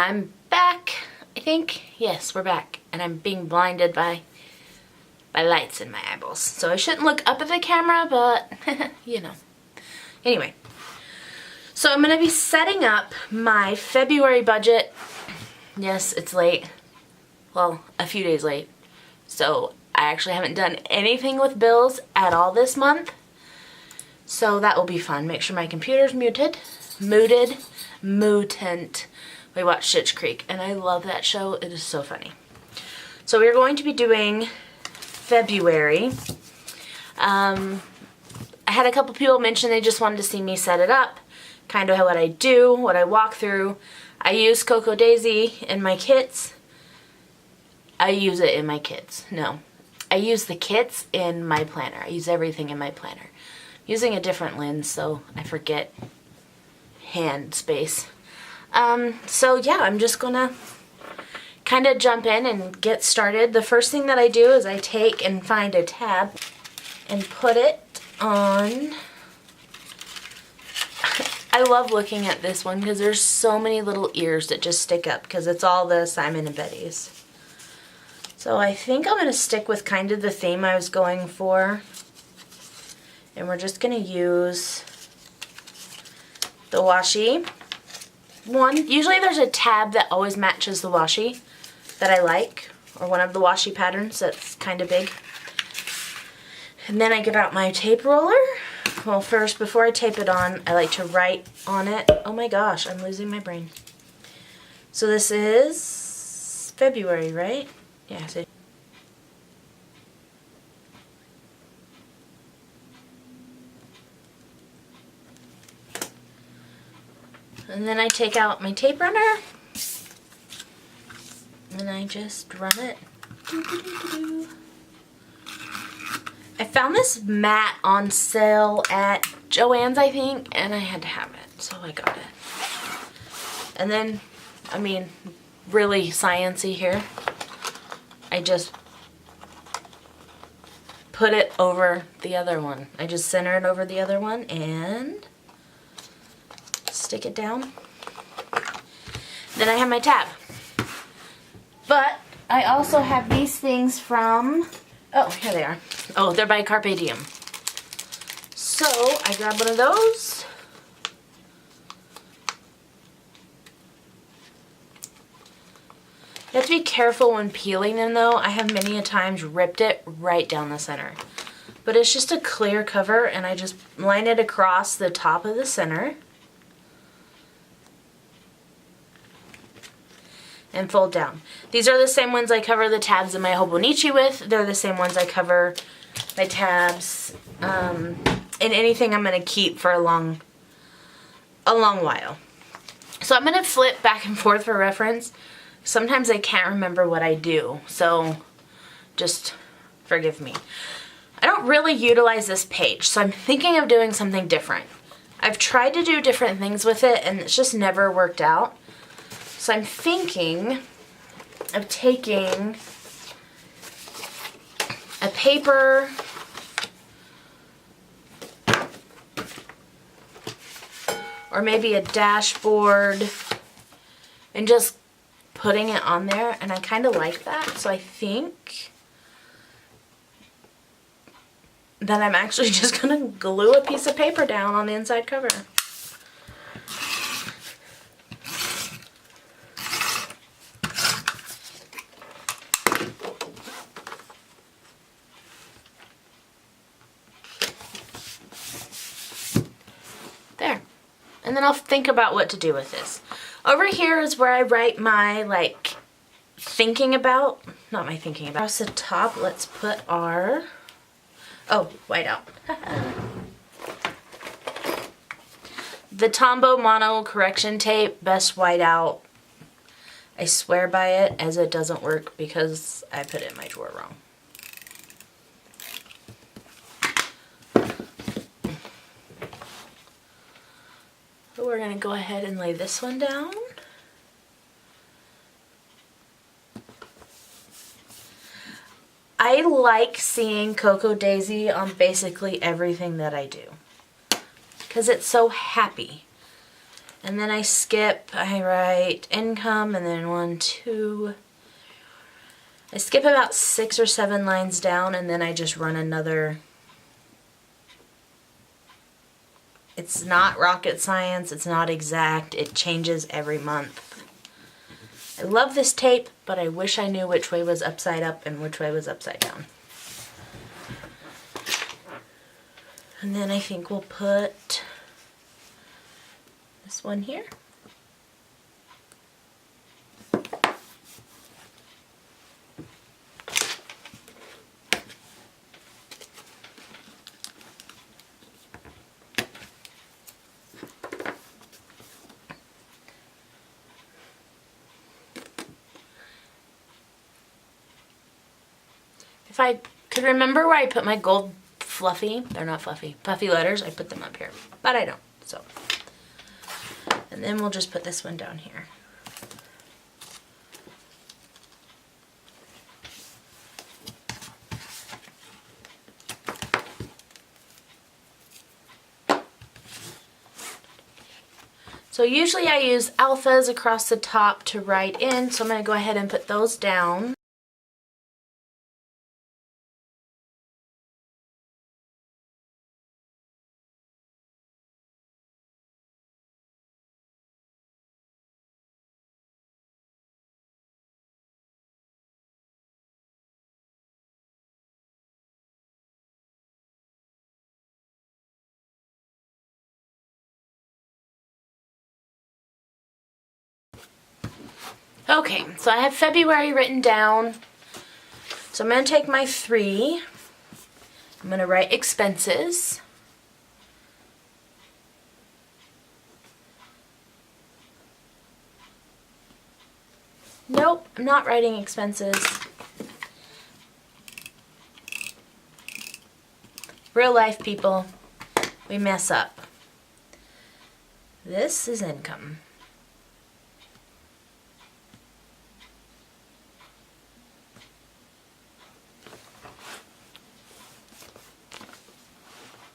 I'm back, I think. Yes, we're back. And I'm being blinded by lights in my eyeballs. So I shouldn't look up at the camera, but, you know. Anyway. So I'm going to be setting up my February budget. Yes, it's late. Well, a few days late. So I actually haven't done anything with bills at all this month. So that will be fun. Make sure my computer's muted. Mutant. We watched Schitt Creek, and I love that show. It is so funny. So we're going to be doing February. I had a couple people mention they just wanted to see me set it up, kind of what I do, what I walk through. I use Cocoa Daisy in my kits. I use it in my kits. No. I use the kits in my planner. I use everything in my planner. Using a different lens, so I forget hand space. So yeah, I'm just gonna kind of jump in and get started. The first thing that I do is I take and find a tab and put it on. I love looking at this one because there's so many little ears that just stick up because it's all the Simon & Betty's. So I think I'm going to stick with kind of the theme I was going for. And we're just going to use the washi one. Usually there's a tab that always matches the washi that I like, or one of the washi patterns that's kind of big. And then I get out my tape roller. Well, first, before I tape it on, I like to write on it. Oh my gosh, I'm losing my brain. So this is February, right? Yeah, so and then I take out my tape runner and I just run it. I found this mat on sale at Joann's, I think, and I had to have it, so I got it. And then, I mean, really science-y here. I just put it over the other one. I just center it over the other one and stick it down. Then I have my tab. But I also have these things from, oh, here they are. Oh, they're by Carpe Diem. So I grab one of those. You have to be careful when peeling them though. I have many a times ripped it right down the center. But it's just a clear cover and I just line it across the top of the center. And fold down. These are the same ones I cover the tabs in my Hobonichi with. They're the same ones I cover my tabs in anything I'm going to keep for a long while. So I'm going to flip back and forth for reference. Sometimes I can't remember what I do, so just forgive me. I don't really utilize this page, so I'm thinking of doing something different. I've tried to do different things with it and it's just never worked out. So I'm thinking of taking a paper or maybe a dashboard and just putting it on there, and I kind of like that, so I think that I'm actually just going to glue a piece of paper down on the inside cover. There. And then I'll think about what to do with this. Over here is where I write my, like, thinking about, not my thinking about. Across the top, let's put our, oh, whiteout. The Tombow Mono Correction Tape, best whiteout. I swear by it, as it doesn't work because I put it in my drawer wrong. So we're going to go ahead and lay this one down. I like seeing Cocoa Daisy on basically everything that I do because it's so happy. And then I skip, I write income, and then 1, 2. I skip about 6 or 7 lines down, and then I just run another. It's not rocket science, it's not exact, it changes every month. I love this tape, but I wish I knew which way was upside up and which way was upside down. And then I think we'll put this one here. If I could remember where I put my gold fluffy, they're not fluffy, puffy letters, I put them up here, but I don't, so. And then we'll just put this one down here. So usually I use alphas across the top to write in, so I'm going to go ahead and put those down. Okay, so I have February written down. So I'm going to take my 3. I'm going to write expenses. Nope, I'm not writing expenses. Real life people, we mess up. This is income.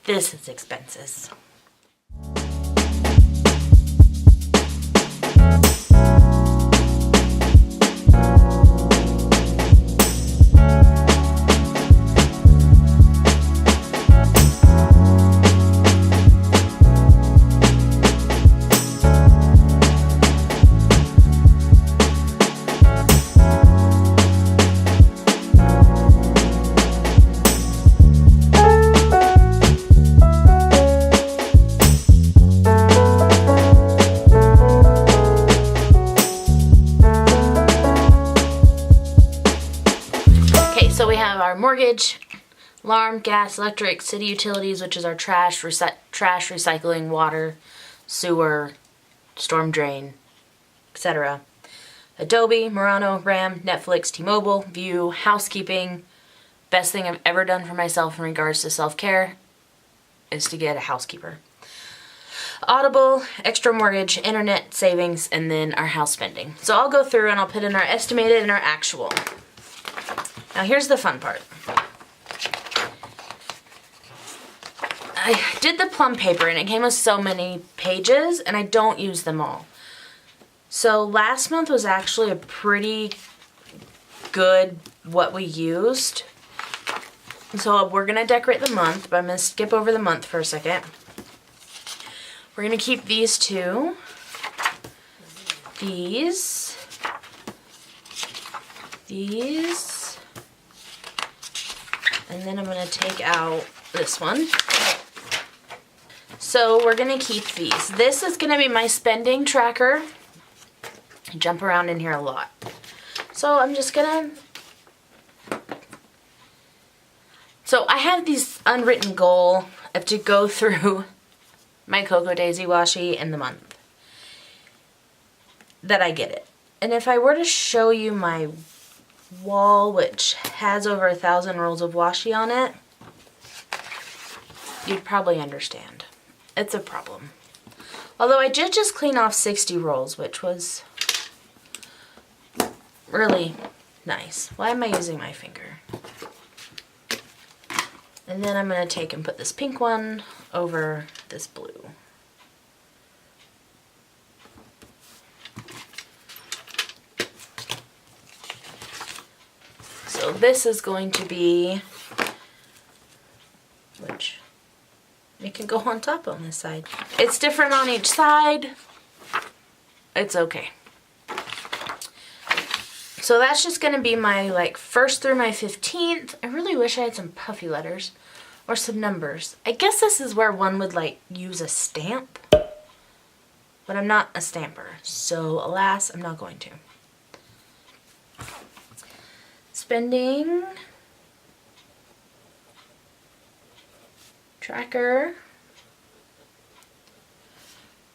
This is expenses. Our mortgage, alarm, gas, electric, city utilities, which is our trash, recycling, water, sewer, storm drain, etc. Adobe, Murano, RAM, Netflix, T-Mobile, View, housekeeping. Best thing I've ever done for myself in regards to self-care is to get a housekeeper. Audible, extra mortgage, internet, savings, and then our house spending. So I'll go through and I'll put in our estimated and our actual. Now here's the fun part. I did the plum paper and it came with so many pages and I don't use them all. So last month was actually a pretty good what we used. So we're going to decorate the month, but I'm going to skip over the month for a second. We're going to keep these 2. These. And then I'm going to take out this one. So we're going to keep these. This is going to be my spending tracker. I jump around in here a lot. So I'm just going to... So I have this unwritten goal of to go through my Cocoa Daisy washi in the month that I get it. And if I were to show you my wall, which has over 1,000 rolls of washi on it, you'd probably understand. It's a problem. Although I did just clean off 60 rolls, which was really nice. Why am I using my finger? And then I'm going to take and put this pink one over this blue. So this is going to be, which it can go on top on this side. It's different on each side. It's okay. So that's just going to be my like 1st through my 15th. I really wish I had some puffy letters or some numbers. I guess this is where one would like use a stamp, but I'm not a stamper, so alas, I'm not going to. Spending tracker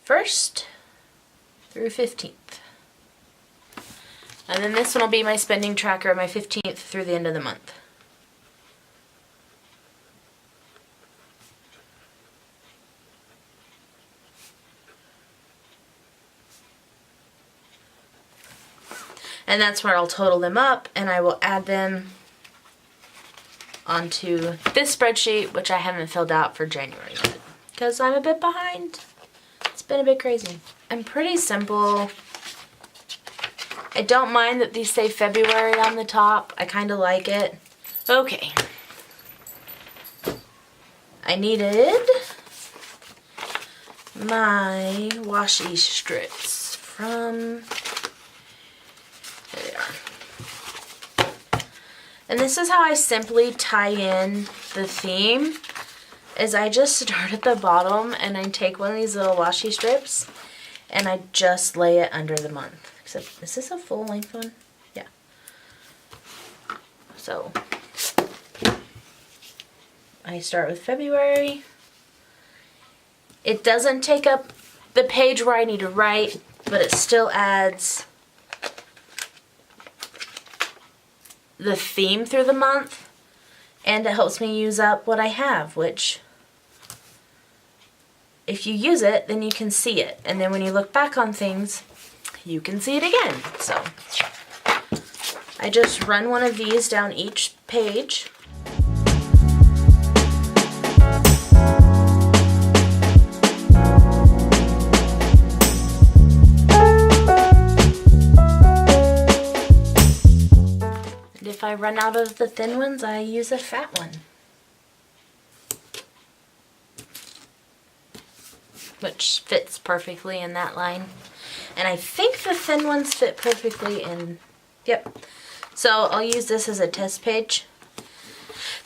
1st through 15th. And then this one will be my spending tracker, my 15th through the end of the month. And that's where I'll total them up, and I will add them onto this spreadsheet, which I haven't filled out for January yet, because I'm a bit behind. It's been a bit crazy. I'm pretty simple. I don't mind that these say February on the top. I kind of like it. Okay. I needed my washi strips from, there they are. And this is how I simply tie in the theme, is I just start at the bottom and I take one of these little washi strips and I just lay it under the month. Except, is this a full length one? Yeah. So, I start with February. It doesn't take up the page where I need to write, but it still adds the theme through the month, and it helps me use up what I have, which, if you use it, then you can see it, and then when you look back on things, you can see it again. So I just run one of these down each page. And if I run out of the thin ones, I use a fat one, which fits perfectly in that line. And I think the thin ones fit perfectly in, yep. So I'll use this as a test page.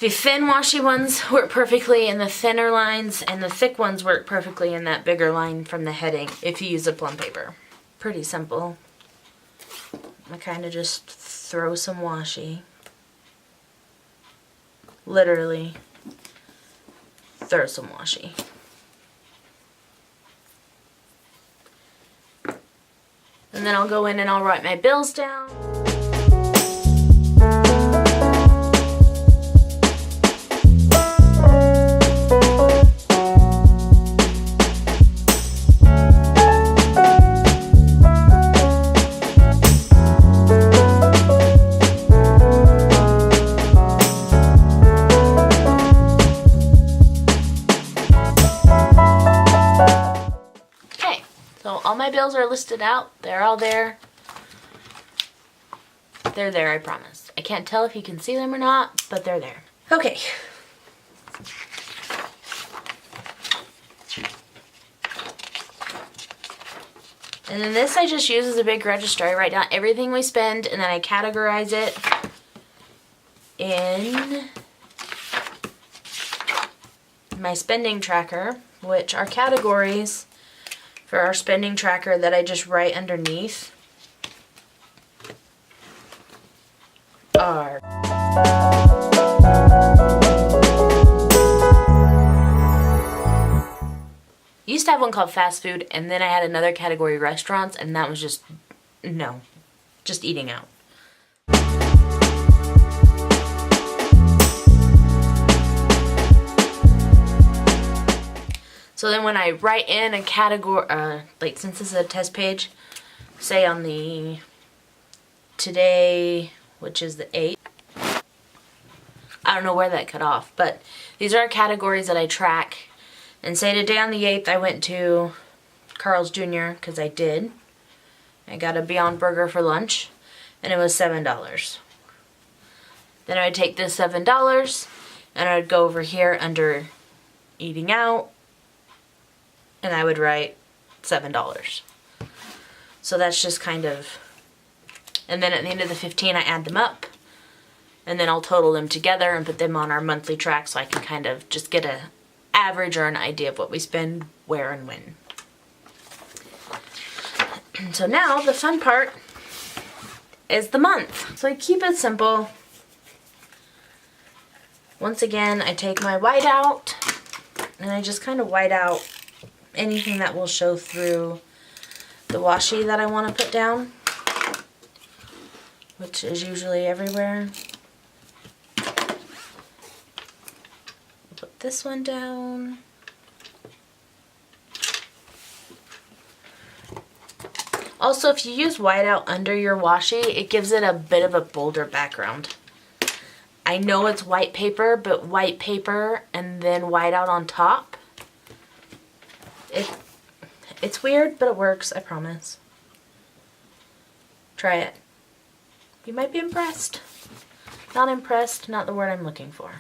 The thin washi ones work perfectly in the thinner lines, and the thick ones work perfectly in that bigger line from the heading if you use a plum paper. Pretty simple. I kind of just throw some washi. Literally throw some washi. And then I'll go in and I'll write my bills down. All my bills are listed out. They're all there. They're there, I promise. I can't tell if you can see them or not, but they're there. Okay. And then this I just use as a big register. I write down everything we spend and then I categorize it in my spending tracker, which are categories for our spending tracker that I just write underneath are used to have one called fast food, and then I had another category, restaurants, and that was just, no, just eating out. So then when I write in a category, like since this is a test page, say on the today, which is the 8th, I don't know where that cut off, but these are categories that I track. And say today on the 8th I went to Carl's Jr. because I did. I got a Beyond Burger for lunch and it was $7. Then I would take this $7 and I would go over here under eating out and I would write $7. So that's just kind of, and then at the end of the 15 I add them up and then I'll total them together and put them on our monthly track so I can kind of just get a average or an idea of what we spend, where, and when. And so now the fun part is the month. So I keep it simple. Once again, I take my white out and I just kind of white out anything that will show through the washi that I want to put down, which is usually everywhere. Put this one down. Also, if you use whiteout under your washi, it gives it a bit of a bolder background. I know it's white paper, but white paper and then whiteout on top, it's weird, but it works, I promise. Try it. You might be impressed. Not impressed, not the word I'm looking for.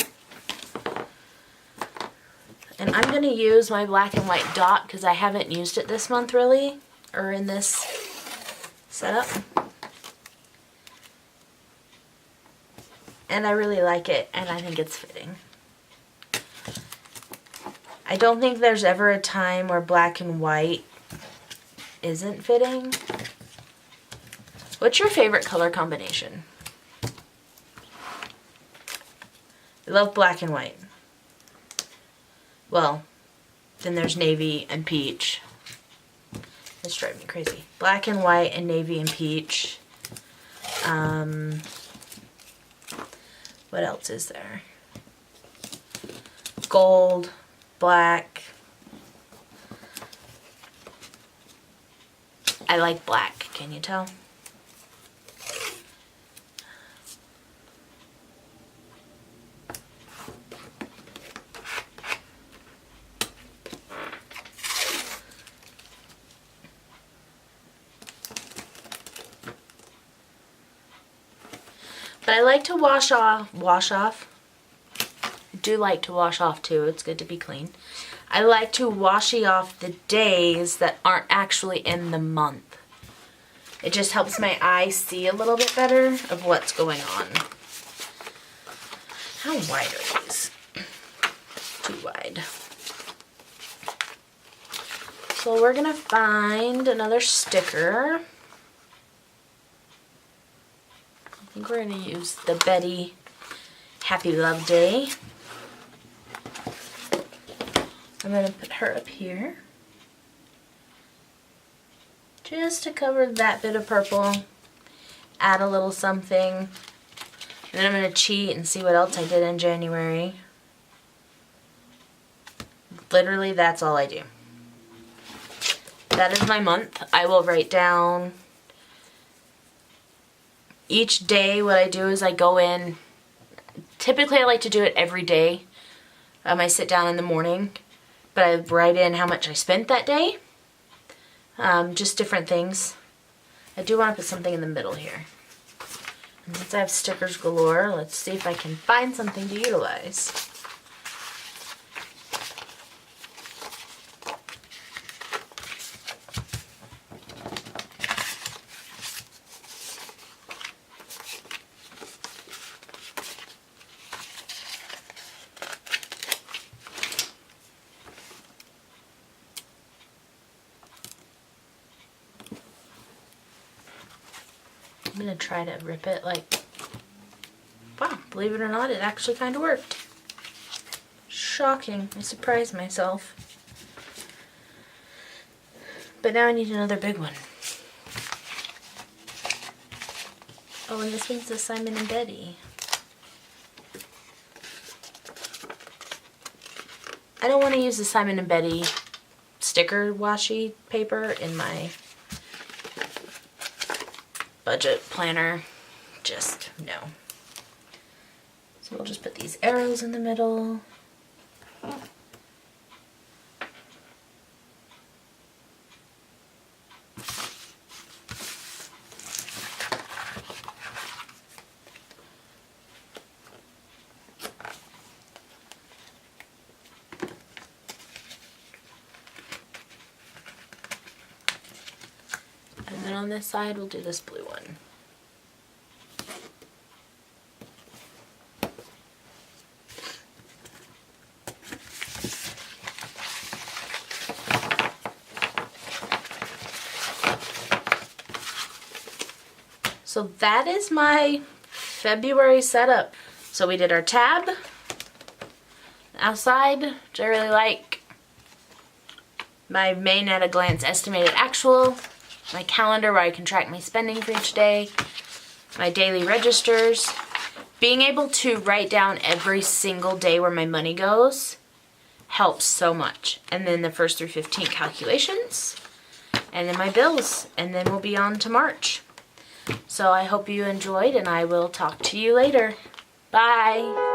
And I'm going to use my black and white dot because I haven't used it this month really, or in this setup. And I really like it, and I think it's fitting. I don't think there's ever a time where black and white isn't fitting. What's your favorite color combination? I love black and white. Well, then there's navy and peach. This drives me crazy. Black and white and navy and peach. What else is there? Gold, black. I like black, can you tell? But I like to wash off. I do like to wash off too. It's good to be clean. I like to washi off the days that aren't actually in the month. It just helps my eye see a little bit better of what's going on. How wide are these? Too wide. So we're gonna find another sticker. I think we're going to use the Betty Happy Love Day. I'm going to put her up here. Just to cover that bit of purple. Add a little something. And then I'm going to cheat and see what else I did in January. Literally, that's all I do. That is my month. I will write down each day. What I do is I go in, typically I like to do it every day. I sit down in the morning, but I write in how much I spent that day. Just different things. I do want to put something in the middle here. And since I have stickers galore, let's see if I can find something to utilize. I'm going to try to rip it like, wow, believe it or not, it actually kind of worked. Shocking. I surprised myself. But now I need another big one. Oh, and this one's the Simon and Betty. I don't want to use the Simon and Betty sticker washi paper in my budget planner. Just no. So we'll just put these arrows in the middle. on this side, we'll do this blue one. So that is my February setup. So we did our tab, outside, which I really like, my main at a glance estimated actual, my calendar where I can track my spending for each day, my daily registers, being able to write down every single day where my money goes helps so much. And then the first through 15 calculations, and then my bills, and then we'll be on to March. So I hope you enjoyed, and I will talk to you later. Bye!